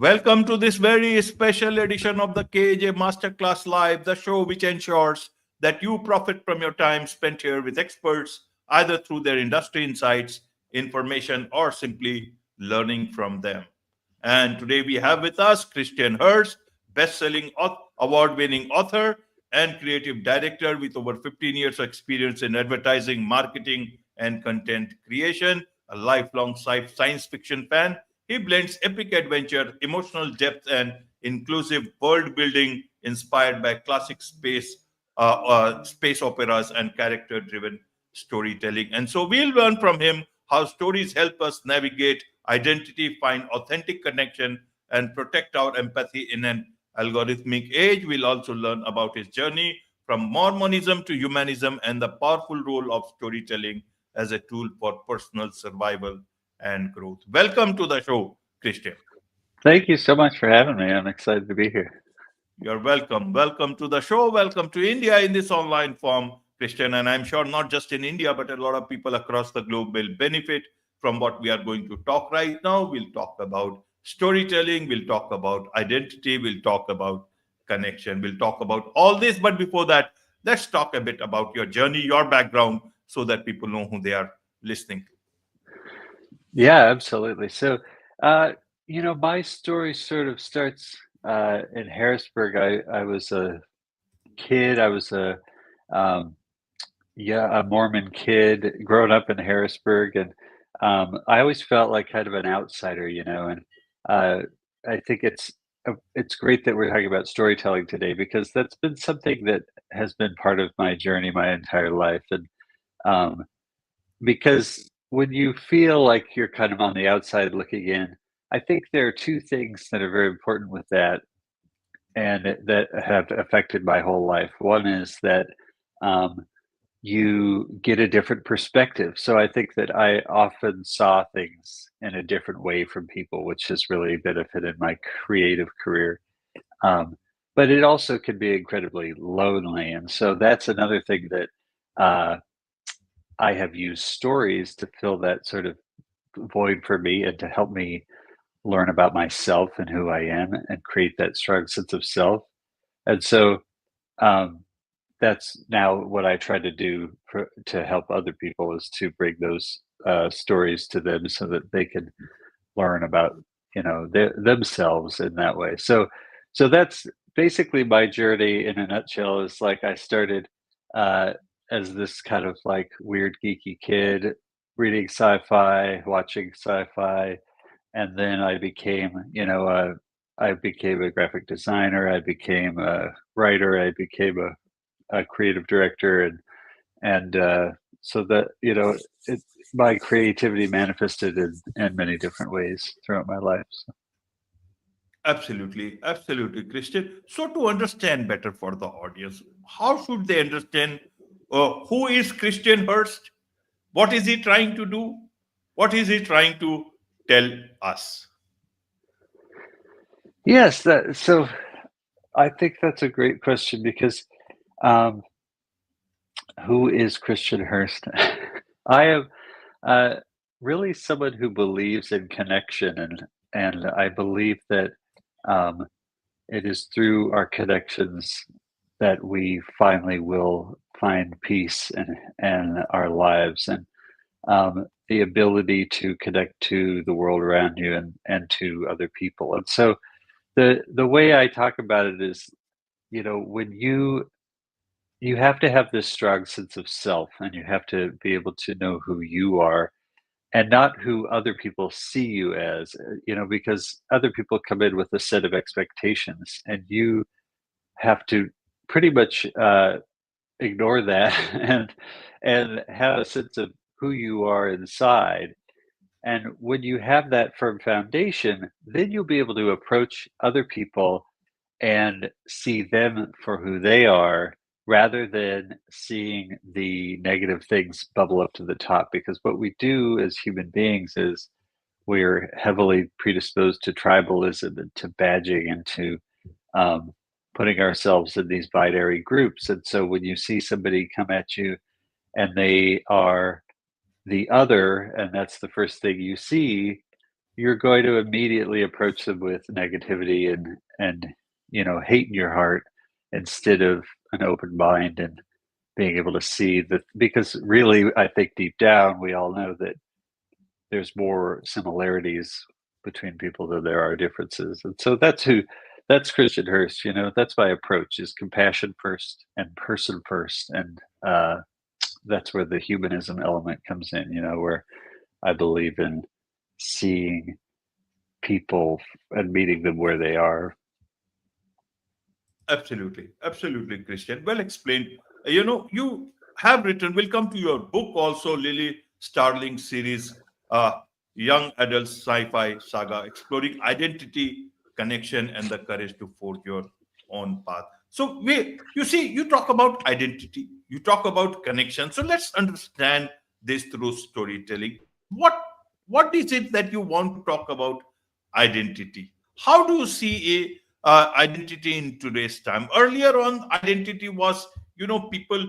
Welcome to this very special edition of the KJ Masterclass Live, the show which ensures that you profit from your time spent here with experts, either through their industry insights, information, or simply learning from them. And today we have with us Christian Hurst, best-selling award-winning author and creative director with over 15 years of experience in advertising, marketing, and content creation, a lifelong science fiction fan. He blends epic adventure, emotional depth, and inclusive world building inspired by classic space operas and character driven storytelling. And so we'll learn from him how stories help us navigate identity, find authentic connection, and protect our empathy in an algorithmic age. We'll also learn about his journey from Mormonism to humanism and the powerful role of storytelling as a tool for personal survival and growth. Welcome to the show, Christian. Thank you so much for having me. I'm excited to be here. You're welcome. Welcome to the show. Welcome to India in this online form, Christian. And I'm sure not just in India, but a lot of people across the globe will benefit from what we are going to talk right now. We'll talk about storytelling, we'll talk about identity, we'll talk about connection, we'll talk about all this. But before that, let's talk a bit about your journey, your background, so that people know who they are listening to. Yeah, absolutely. So, my story sort of starts in Harrisburg. I was a kid. I was um, a Mormon kid growing up in Harrisburg, and I always felt like kind of an outsider, and uh, I think it's great that we're talking about storytelling today because that's been something that has been part of my journey my entire life, and um, because when you feel like you're kind of on the outside looking in, I think there are two things that are very important with that and that have affected my whole life. One is that um, you get a different perspective. So I think that I often saw things in a different way from people, which has really benefited my creative career. Um, but it also can be incredibly lonely. And so that's another thing that uh, I have used stories to fill that sort of void for me and to help me learn about myself and who I am and create that strong sense of self. And so um, that's now what I try to do to help other people is to bring those stories to them so that they can learn about themselves in that way. So that's basically my journey in a nutshell. Is like I started uh, as this kind of like weird geeky kid reading sci-fi, watching sci-fi, and then I became a graphic designer, I became a writer, I became a creative director, and so that it, my creativity manifested in many different ways throughout my life. So. Absolutely, absolutely, Christian. So, to understand better for the audience, how should they understand who is Christian Hurst? What is he trying to do? What is he trying to tell us? Yes, so I think that's a great question because um, who is Christian Hurst? I am uh, really someone who believes in connection, and I believe that um, it is through our connections that we finally will find peace in our lives and the ability to connect to the world around you and to other people. And so the way I talk about it is, when you have to have this strong sense of self and you have to be able to know who you are and not who other people see you as, because other people come in with a set of expectations and you have to pretty much ignore that and have a sense of who you are inside. And when you have that firm foundation, then you'll be able to approach other people and see them for who they are rather than seeing the negative things bubble up to the top. Because what we do as human beings is we're heavily predisposed to tribalism and to badging and to um, putting ourselves in these binary groups. And so when you see somebody come at you and they are the other, and that's the first thing you see, you're going to immediately approach them with negativity and hate in your heart instead of an open mind and being able to see that, because really I think deep down we all know that there's more similarities between people than there are differences. And so that's Christian Hurst. That's my approach, is compassion first and person first. And that's where the humanism element comes in, where I believe in seeing people and meeting them where they are. Absolutely, absolutely, Christian. Well explained. You have written. We'll come to your book also, Lily Starling series, uh, young adult sci-fi saga exploring identity, connection, and the courage to forge your own path. So you see, you talk about identity, you talk about connection. So let's understand this through storytelling. What is it that you want to talk about identity? How do you see a identity in today's time? Earlier on, identity was, people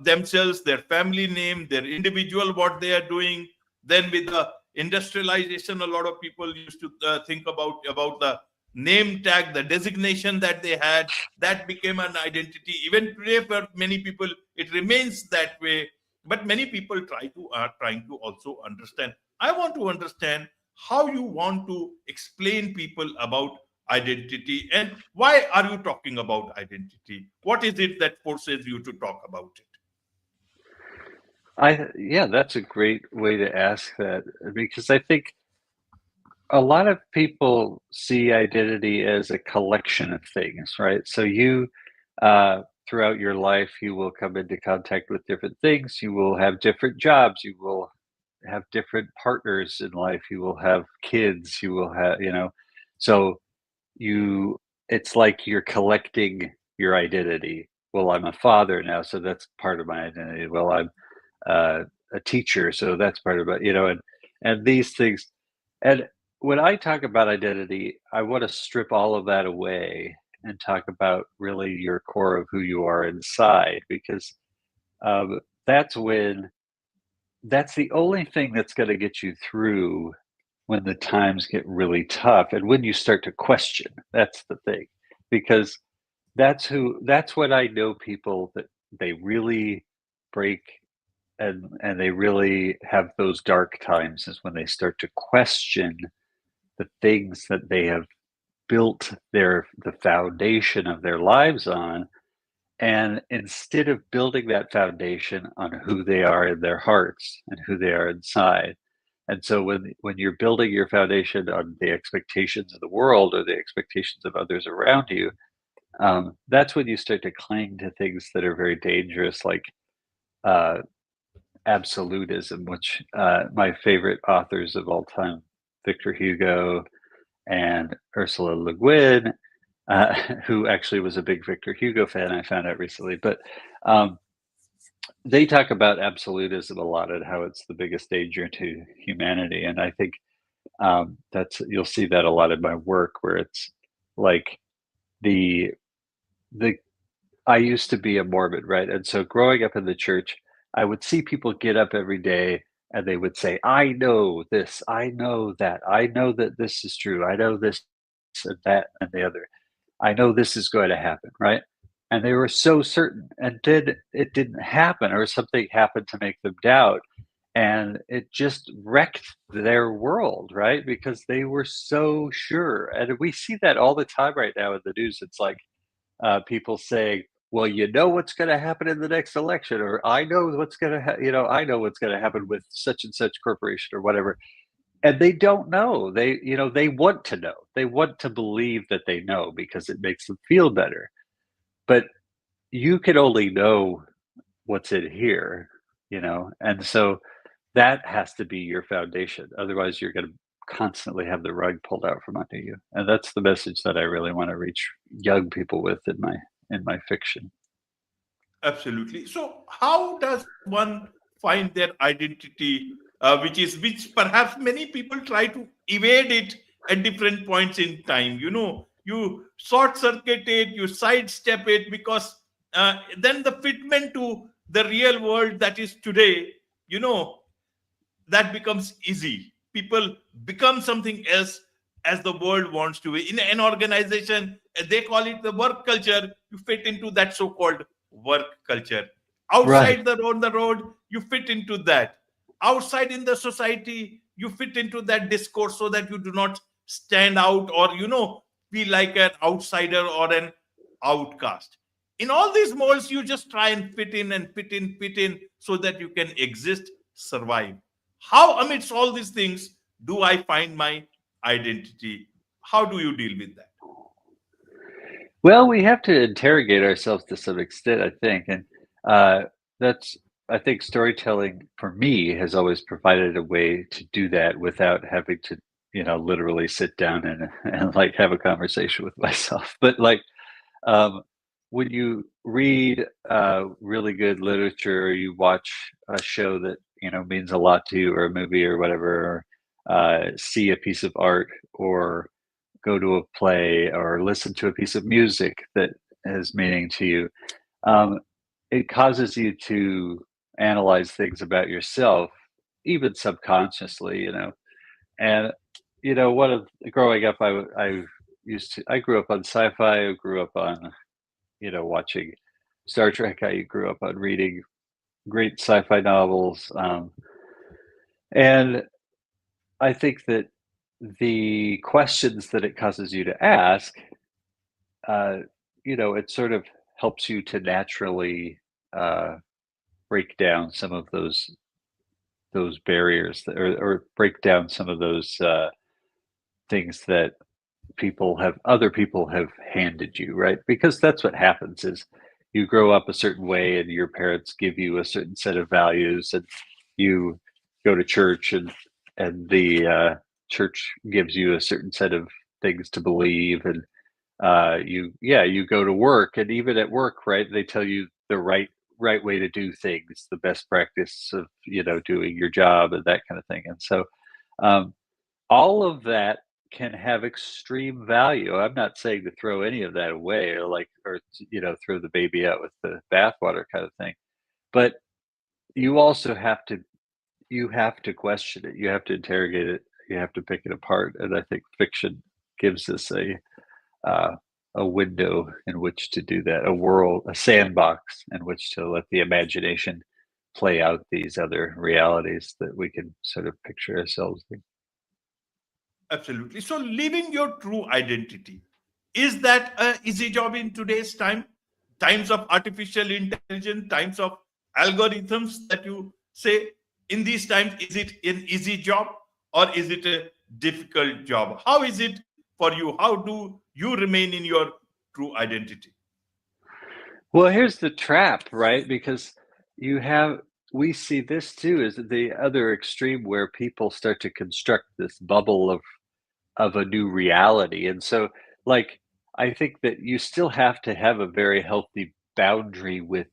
themselves, their family name, their individual, what they are doing. Then with the industrialization, a lot of people used to think about the name tag, the designation that they had. That became an identity. Even today, for many people, it remains that way. But many people are trying to also understand. I want to understand how you want to explain people about identity, and why are you talking about identity? What is it that forces you to talk about it? Yeah, that's a great way to ask that, because I think a lot of people see identity as a collection of things, right? So throughout your life, you will come into contact with different things. You will have different jobs. You will have different partners in life. You will have kids. You will have, so you, it's like you're collecting your identity. Well, I'm a father now, so that's part of my identity. Well, I'm uh, a teacher, so that's part of it, and these things. And when I talk about identity, I want to strip all of that away and talk about really your core of who you are inside, because um, that's when that's the only thing that's going to get you through when the times get really tough, and when you start to question. That's the thing, because that's when I know people that they really break, and they really have those dark times, is when they start to question the things that they have built the foundation of their lives on. And instead of building that foundation on who they are in their hearts and who they are inside. And so when you're building your foundation on the expectations of the world or the expectations of others around you, that's when you start to cling to things that are very dangerous, like uh, absolutism, which my favorite authors of all time, Victor Hugo and Ursula Le Guin, who actually was a big Victor Hugo fan, I found out recently. But um, they talk about absolutism a lot and how it's the biggest danger to humanity. And I think you'll see that a lot in my work, where it's like the the I used to be a Mormon, right? And so growing up in the church, I would see people get up every day and they would say, I know this, I know that, I know that this is true, I know this and that and the other. I know this is going to happen, right? And they were so certain, and it didn't happen, or something happened to make them doubt. And it just wrecked their world, right? Because they were so sure. And we see that all the time right now in the news. It's like people saying, "Well, what's going to happen in the next election," or "I know what's going to, I know what's going to happen with such and such corporation or whatever," and they don't know. They want to know. They want to believe that they know because it makes them feel better. But you can only know what's in here, and so that has to be your foundation. Otherwise, you're going to constantly have the rug pulled out from under you. And that's the message that I really want to reach young people with in my fiction. Absolutely. So, how does one find their identity, which perhaps many people try to evade it at different points in time? You short circuit it, you sidestep it, because then the fitment to the real world that is today, you know, that becomes easy. people become something else as the world wants to be. In an organization, they call it the work culture. You fit into that so-called work culture. Right. Outside the road, you fit into that. Outside in the society, you fit into that discourse so that you do not stand out or feel like an outsider or an outcast. In all these molds, you just try and fit in and fit in so that you can exist, survive. How amidst all these things do I find my identity? How do you deal with that? Well, we have to interrogate ourselves to some extent, I think, and uh, that's I think storytelling for me has always provided a way to do that without having to, literally sit down and and like have a conversation with myself. But like um, when you read really good literature, or you watch a show that means a lot to you, or a movie or whatever, or see a piece of art, or go to a play, or listen to a piece of music that has meaning to you, um, it causes you to analyze things about yourself, even subconsciously, And one of growing up, I grew up on sci-fi. I grew up on watching Star Trek. I grew up on reading great sci-fi novels, and I think that the questions that it causes you to ask, uh, it sort of helps you to naturally uh, break down some of those barriers, or break down some of those things that other people have handed you, right? Because that's what happens is you grow up a certain way, and your parents give you a certain set of values, and you go to church, and the church gives you a certain set of things to believe, and you go to work, and even at work, right, they tell you the right way to do things, the best practice of doing your job, and that kind of thing. And so um, all of that can have extreme value. I'm not saying to throw any of that away, or throw the baby out with the bathwater kind of thing. But you also have to question it. You have to interrogate it. You have to pick it apart. And I think fiction gives us uh, a window in which to do that, a world, a sandbox in which to let the imagination play out these other realities that we can sort of picture ourselves in. Absolutely. So, living your true identity, is that a easy job in today's times of artificial intelligence, times of algorithms that you say? In these times, is it an easy job or is it a difficult job? How is it for you? How do you remain in your true identity? Well, here's the trap, right? Because you have we see this too as the other extreme, where people start to construct this bubble of a new reality. And so, like, I think that you still have to have a very healthy boundary with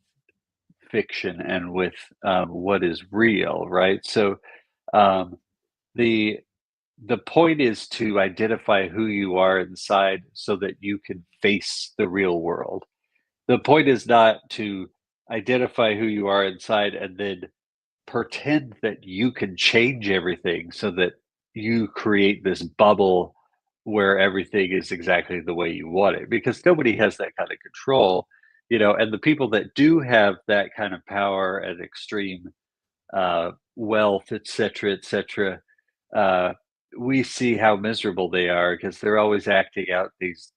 fiction and with what is real, right? So um, the the point is to identify who you are inside, so that you can face the real world. The point is not to identify who you are inside and then pretend that you can change everything, so that you create this bubble where everything is exactly the way you want it, because nobody has that kind of control. And the people that do have that kind of power and extreme wealth, et cetera, uh, we see how miserable they are, because they're always acting out these,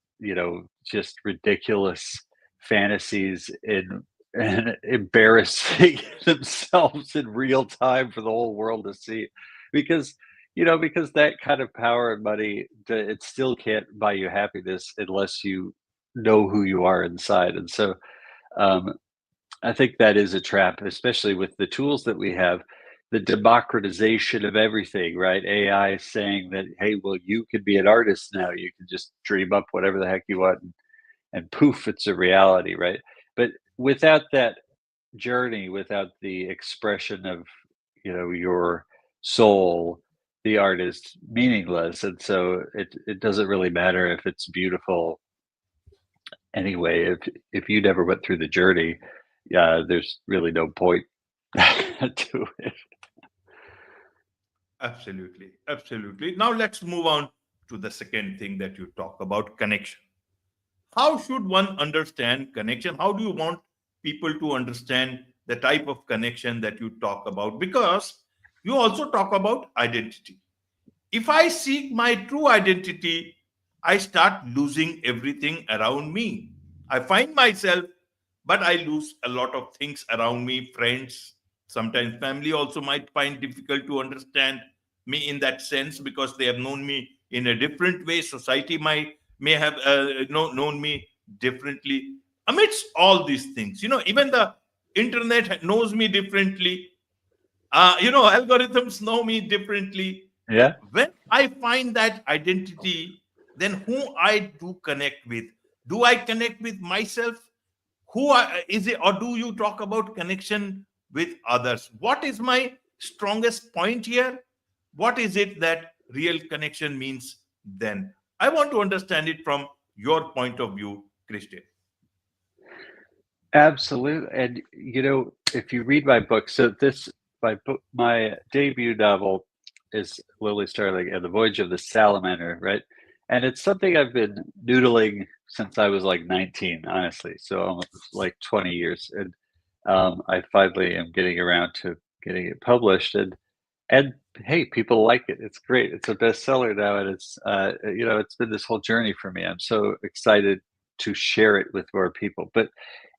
just ridiculous fantasies, and embarrassing themselves in real time for the whole world to see. Because, because that kind of power and money, it still can't buy you happiness unless you know who you are inside. And so, um, I think that is a trap, especially with the tools that we have, the democratization of everything, right? AI saying that, hey, well, you can be an artist now. You can just dream up whatever the heck you want, and poof, it's a reality, right? But without that journey, without the expression of, your soul, the art is meaningless. And so it doesn't really matter if it's beautiful anyway. If you never went through the journey, there's really no point to it. Absolutely. Absolutely. Now let's move on to the second thing that you talk about, connection. How should one understand connection? How do you want people to understand the type of connection that you talk about? Because you also talk about identity. If I seek my true identity, I start losing everything around me. I find myself, but I lose a lot of things around me. Friends, sometimes family also might find difficult to understand me in that sense because they have known me in a different way. Society might may have known me differently. Amidst all these things, even the internet knows me differently. Algorithms know me differently. Yeah. When I find that identity, then who I do connect with? Do I connect with myself? Is it, or do you talk about connection with others? What is my strongest point here? What is it that real connection means then? I want to understand it from your point of view, Christian. Absolutely. And if you read my book, so this my debut novel is Lily Starling and the Voyage of the Salamander, right? And it's something I've been noodling since I was like 19, honestly. So almost like 20 years. And I finally am getting around to getting it published. And hey, people like it. It's great. It's a bestseller now, and it's been this whole journey for me. I'm so excited to share it with more people. But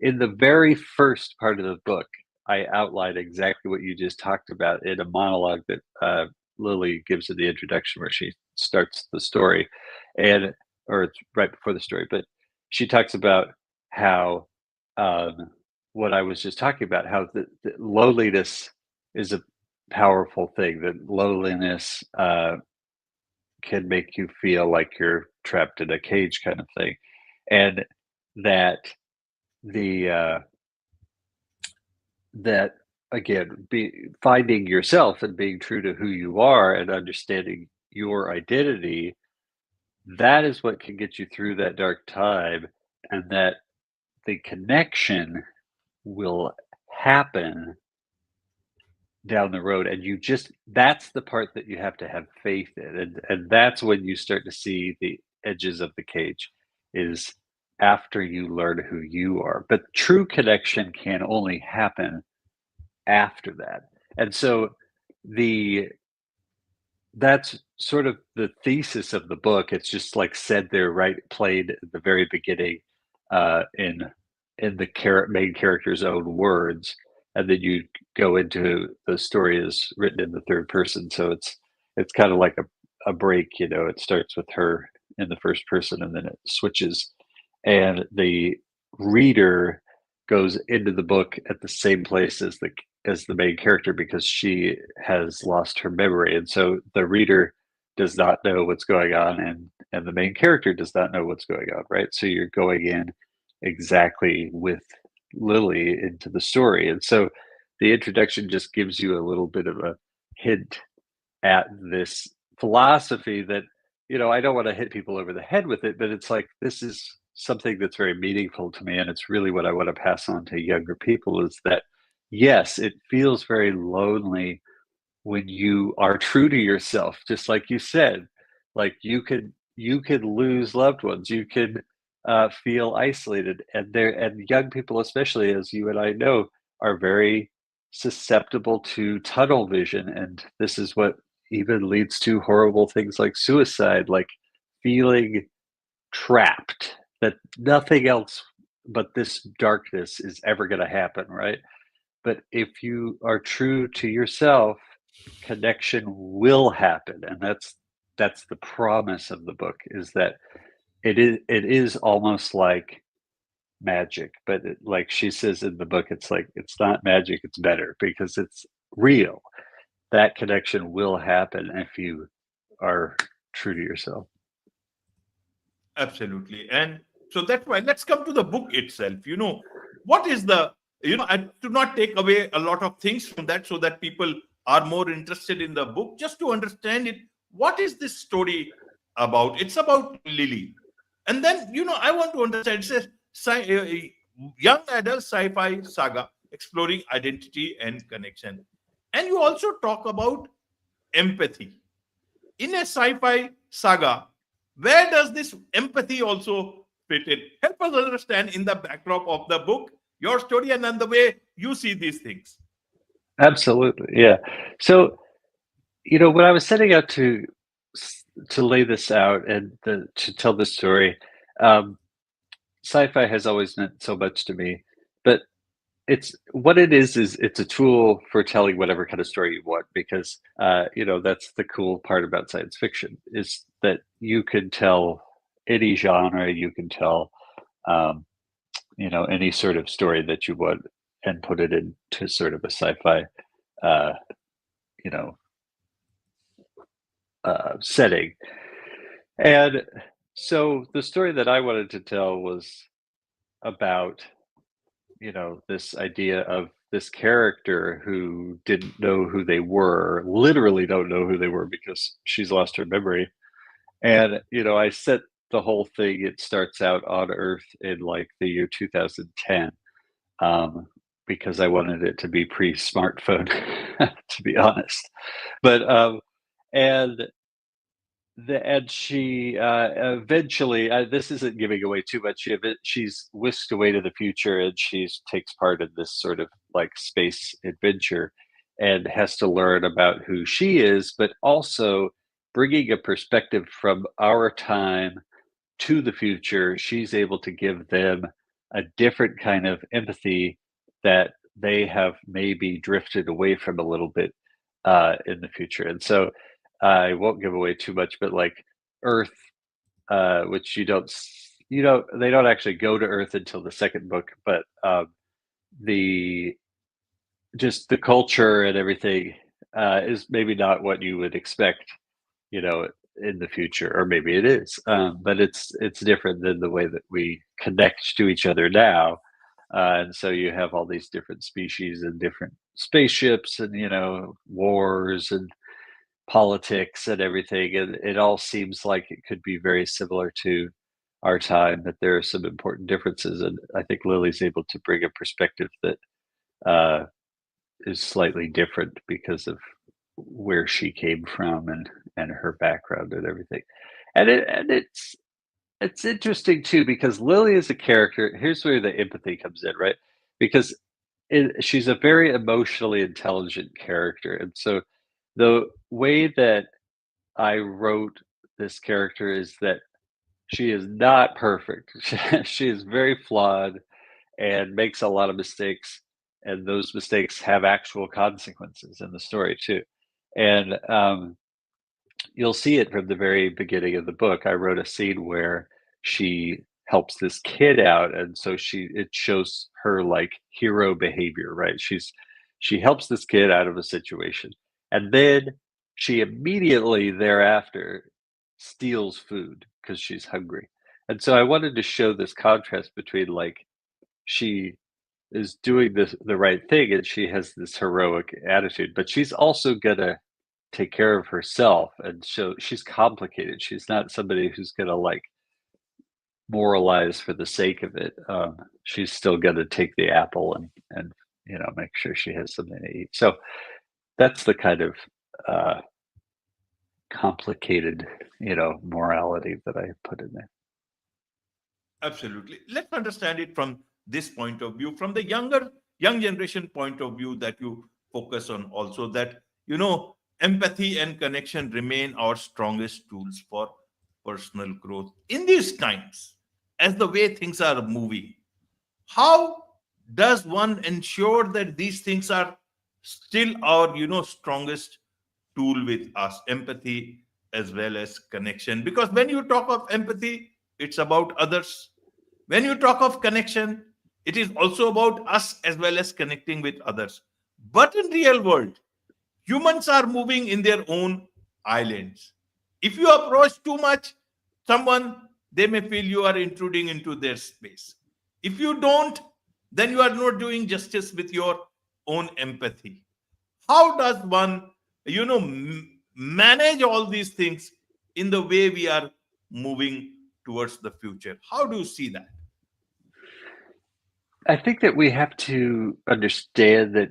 in the very first part of the book, I outlined exactly what you just talked about in a monologue that Lily gives in the introduction, where she starts the story, and or it's right before the story. But she talks about how um, what I was just talking about, how the loneliness is a powerful thing, that loneliness can make you feel like you're trapped in a cage kind of thing, and that the that again, be finding yourself and being true to who you are and understanding your identity, that is what can get you through that dark time, and that the connection will happen down the road, and you just that's the part that you have to have faith in, and that's when you start to see the edges of the cage, is after you learn who you are. But true connection can only happen after that. And so the that's sort of the thesis of the book. It's just like said there, right, played at the very beginning, in the main character's own words, and then you go into the story is written in the third person. So it's kind of like a break. It starts with her in the first person, and then it switches, and the reader goes into the book at the same place as the main character, because she has lost her memory, and so the reader does not know what's going on, and the main character does not know what's going on, right? So you're going in exactly with Lily into the story, and so the introduction just gives you a little bit of a hint at this philosophy that, I don't want to hit people over the head with it, but it's like this is something that's very meaningful to me, and it's really what I want to pass on to younger people, is that yes, it feels very lonely when you are true to yourself, just like you said. Like you could lose loved ones, you could feel isolated, and young people, especially, as you and I know, are very susceptible to tunnel vision, and this is what even leads to horrible things like suicide, like feeling trapped, that nothing else but this darkness is ever going to happen, right? But if you are true to yourself, connection will happen, and that's the promise of the book, is that it is almost like magic, but like she says in the book, it's like it's not magic, it's better, because it's real. That connection will happen if you are true to yourself. Absolutely. And so that's why let's come to the book itself. What is the, I do not take away a lot of things from that so that people are more interested in the book, just to understand it. What is this story about? It's about Lily. And then, I want to understand it's a young adult sci fi saga exploring identity and connection. And you also talk about empathy. In a sci-fi saga, where does this empathy also fit in? Help us understand in the backdrop of the book, your story, and then the way you see these things. Absolutely, yeah. So, when I was setting out to lay this out and to tell this story, um, sci-fi has always meant so much to me, but it's what it is it's a tool for telling whatever kind of story you want because that's the cool part about science fiction is that you can tell any genre, you can tell um, any sort of story that you want and put it into sort of a sci-fi uh, you know setting. And so the story that I wanted to tell was about this idea of this character who didn't know who they were, literally don't know who they were because she's lost her memory. And, I set the whole thing, it starts out on Earth in like the year 2010, um, because I wanted it to be pre smartphone, to be honest. But, and and she eventually, this isn't giving away too much. She's whisked away to the future, and she's takes part in this sort of like space adventure, and has to learn about who she is, but also bringing a perspective from our time to the future. She's able to give them a different kind of empathy that they have maybe drifted away from a little bit in the future. And so I won't give away too much, but like Earth, which they don't actually go to Earth until the second book, but the just the culture and everything is maybe not what you would expect, you know, in the future, or maybe it is, but it's different than the way that we connect to each other now. And so you have all these different species and different spaceships, and wars and politics and everything, and it all seems like it could be very similar to our time, but there are some important differences, and I think Lily's able to bring a perspective that uh, is slightly different because of where she came from and her background and everything. And it's interesting too because Lily is a character. Here's where the empathy comes in, right? Because she's a very emotionally intelligent character, and so the way that I wrote this character is that she is not perfect. She is very flawed and makes a lot of mistakes, and those mistakes have actual consequences in the story too. And you'll see it from the very beginning of the book. I wrote a scene where she helps this kid out, and so it shows her like hero behavior, right? She helps this kid out of a situation, and then she immediately thereafter steals food because she's hungry. And so I wanted to show this contrast between like she is doing the right thing and she has this heroic attitude, but she's also gonna take care of herself, and so she's complicated. She's not somebody who's gonna like moralize for the sake of it. She's still gonna take the apple and make sure she has something to eat. So that's the kind of uh, complicated morality that I put in there. Absolutely. Let's understand it from this point of view, from the young generation point of view that you focus on also, that empathy and connection remain our strongest tools for personal growth. In these times, as the way things are moving, how does one ensure that these things are still our strongest tool with us, empathy as well as connection? Because when you talk of empathy, it's about others. When you talk of connection, it is also about us as well as connecting with others. But in real world, humans are moving in their own islands. If you approach too much someone, they may feel you are intruding into their space. If you don't, then you are not doing justice with your own empathy. How does one manage all these things in the way we are moving towards the future? How do you see that? I think that we have to understand that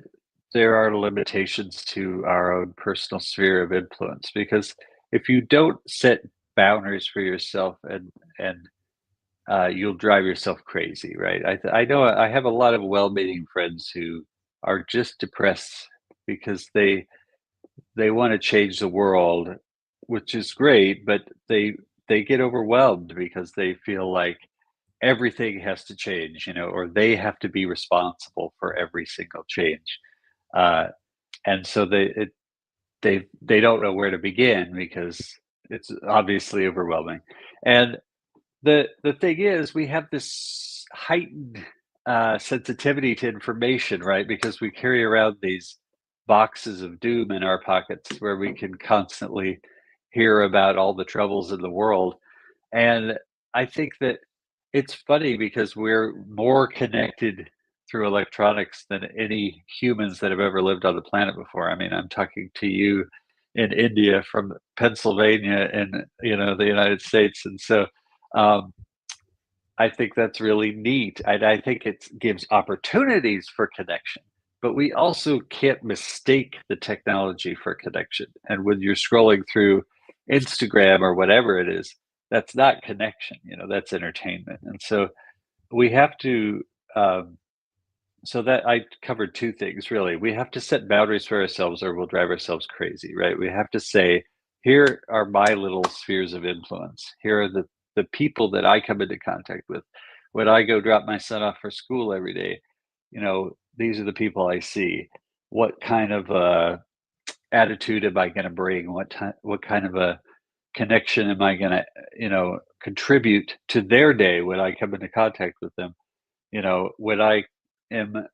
there are limitations to our own personal sphere of influence, because if you don't set boundaries for yourself, and you'll drive yourself crazy, right? I know I have a lot of well-meaning friends who are just depressed because they want to change the world, which is great, but they get overwhelmed because they feel like everything has to change, or they have to be responsible for every single change. Uh, and so they don't know where to begin because it's obviously overwhelming. And the thing is, we have this heightened sensitivity to information, right? Because we carry around these boxes of doom in our pockets where we can constantly hear about all the troubles in the world. And I think that it's funny because we're more connected through electronics than any humans that have ever lived on the planet before. I mean, I'm talking to you in India from Pennsylvania and the United States, and so um, I think that's really neat. And I think it gives opportunities for connection, but we also can't mistake the technology for connection. And when you're scrolling through Instagram or whatever it is, that's not connection, that's entertainment. And so we have to, um, so that I covered two things really. We have to set boundaries for ourselves or we'll drive ourselves crazy, right? We have to say, here are my little spheres of influence. Here are the people that I come into contact with. When I go drop my son off for school every day, these are the people I see. What kind of attitude am I going to bring? What kind of a connection am I going to, contribute to their day when I come into contact with them? When I am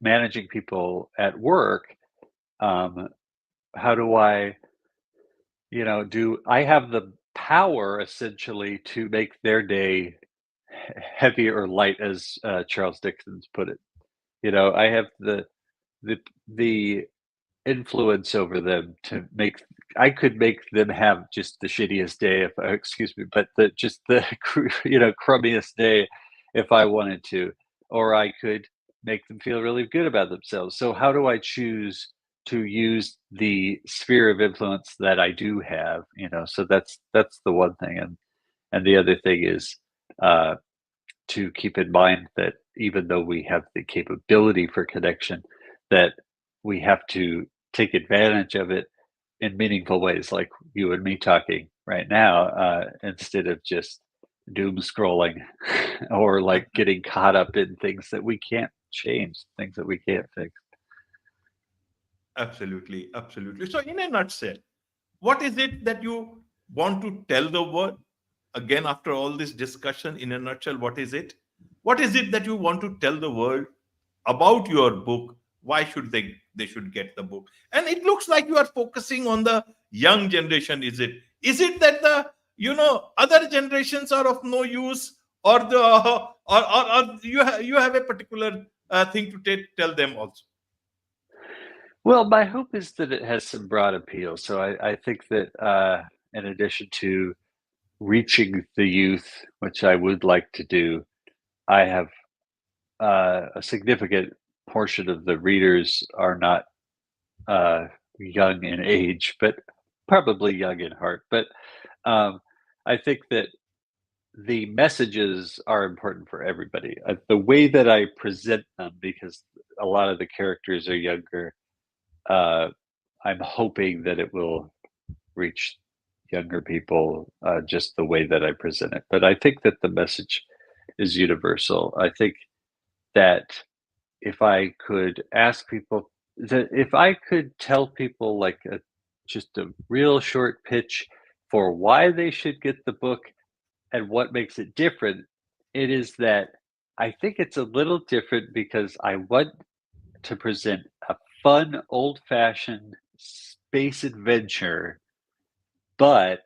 managing people at work, um, how do I, do I have the power essentially to make their day heavy or light, as Charles Dickens put it? I have the the influence over them to make. I could make them have just the shittiest day, if excuse me, but just the crummiest day if I wanted to, or I could make them feel really good about themselves. So how do I choose to use the sphere of influence that I do have? So that's the one thing, and the other thing is uh, to keep in mind that even though we have the capability for connection, that we have to take advantage of it in meaningful ways, like you and me talking right now, instead of just doom scrolling or like getting caught up in things that we can't change, things that we can't fix. Absolutely, absolutely. So, in a nutshell, what is it that you want to tell the world? Again, after all this discussion, in a nutshell, what is it? What is it that you want to tell the world about your book? Why should they should get the book? And it looks like you are focusing on the young generation. Is it that the other generations are of no use, or the or you have a particular thing to tell them also? Well, my hope is that it has some broad appeal. So I think that in addition to reaching the youth, which I would like to do, I have a significant portion of the readers are not young in age, but probably young in heart. But um, I think that the messages are important for everybody. The way that I present them, because a lot of the characters are younger, uh, I'm hoping that it will reach younger people just the way that I present it. But I think that the message is universal. I think that if I could ask people that if I could tell people like just a real short pitch for why they should get the book and what makes it different, it is that I think it's a little different because I want to present a fun, old fashioned space adventure, but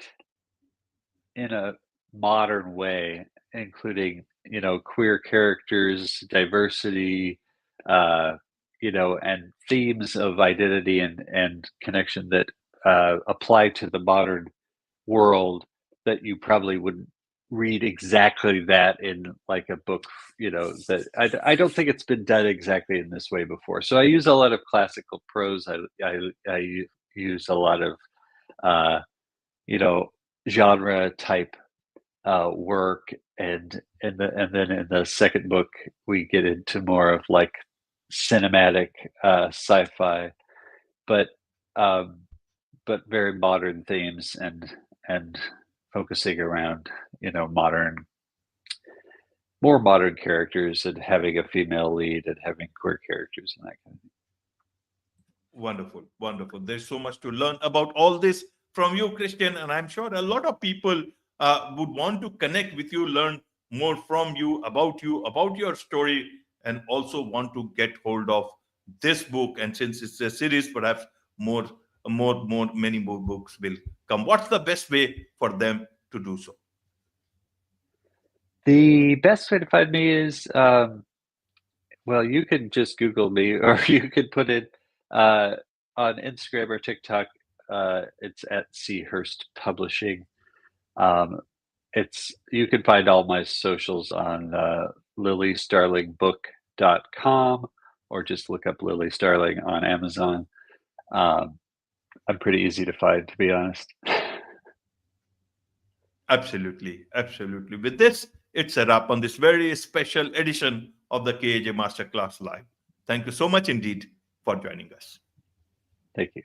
in a modern way, including queer characters, diversity, uh, and themes of identity and connection that apply to the modern world that you probably wouldn't read exactly that in like a book, that I don't think it's been done exactly in this way before. So I use a lot of classical prose. I use a lot of, uh, you know, genre type work, and then in the second book we get into more of like cinematic sci-fi, but um, but very modern themes, and focusing around modern, more modern characters, and having a female lead and having queer characters and that kind of thing. Wonderful, wonderful. There's so much to learn about all this from you, Christian, and I'm sure a lot of people would want to connect with you, learn more from you, about your story, and also want to get hold of this book. And since it's a series, perhaps more, many more books will come. What's the best way for them to do so? The best way to find me is, well, you can just Google me, or you could put it uh, on Instagram or TikTok. It's at C Hurst Publishing. Um, it's You can find all my socials on lilystarlingbook.com, or just look up Lily Starling on Amazon. Um, I'm pretty easy to find, to be honest. Absolutely, absolutely. With this, it's a wrap on this very special edition of the KAJ Masterclass Live. Thank you so much indeed for joining us. Thank you.